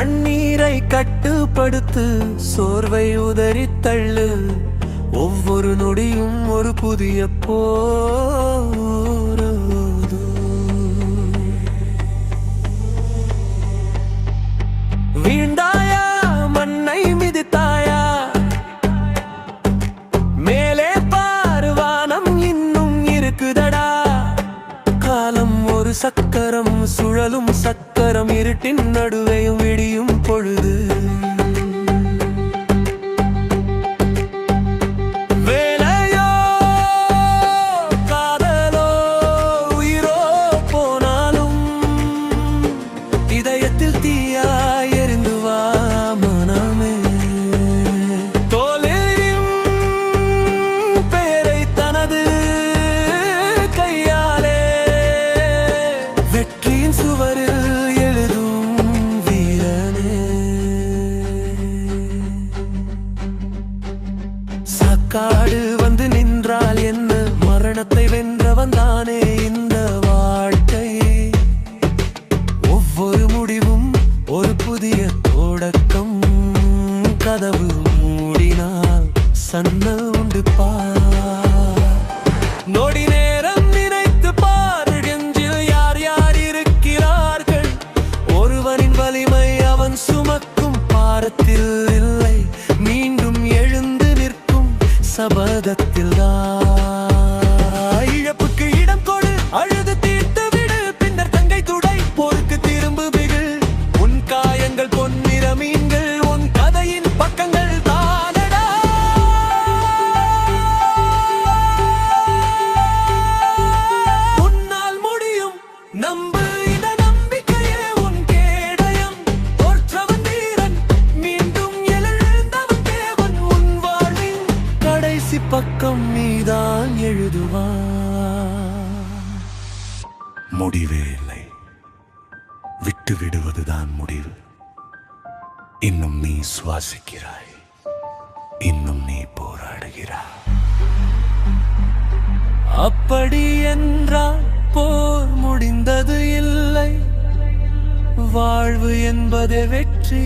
கண்ணீரை கட்டுப்படுத்து, சோர்வை உதறித் தள்ளு. ஒவ்வொரு நொடியும் ஒரு புதிய போராது. வீண்டாயா மண்ணை மிதித்தாயா, மேலே பார்வானம் இன்னும் இருக்குதடா. காலம் ஒரு சக்கரம், சுழலும் சக்கரம், இருட்டின் நடுவேயும் விடியும் பொழுது. வேலையோ காதலோ உயிரோ போனாலும் இதயத்தில் தீயாய் எரிந்து வா மனமே. தோலின் பெயரை தனது கையாலே வெற்றியின் சுவரில் எழுதும் வீரனே. சாக்காடு வந்து நின்றால் என்ன, மரணத்தை வென்றவன் தானே இந்த வாழ்க்கை. ஒவ்வொரு முடிவும் ஒரு புதிய தொடக்கம். கதவு மூடினால் சன்னல் உண்டு பார். நொடி நேரம் நினைத்து பார், நெஞ்சில் யார் யார் இருக்கிறார்கள். ஒருவனின் வலிமை அவன் சுமக்கும் பாரத்தில் இல்லை, மீண்டும் எழுந்து நிற்கும் சபதத்தில் தான். இழப்புக்கு இடம் கொடு, அழுது தீர்த்து விடு, பின்னர் தங்கை துடை, போருக்கு திரும்பு பிகில். உன் காயங்கள் பொன்னிற மீன்கள், உன் கதையின் பக்கங்கள் தானடா. உன்னால் முடியும், நம்பு இத நம்பிக்கையே உன் கேடயம். தோற்றவன் வீரன், மீண்டும் எழுந்தவன் தேவன். உன் வாழ்வின் கடைசி பக்கம் நீதான் எழுதுவான். முடிவே இல்லை, விட்டு விடுவதுதான் முடிவு. இன்னும் நீ சுவாசிக்கிறாய், இன்னும் நீ போராடுகிறாய். அப்படி என்றால் போர் முடிந்தது இல்லை, வாழ்வு என்பதே வெற்றி.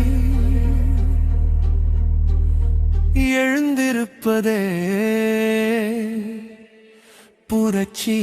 எழுந்திருப்பதே புரட்சி.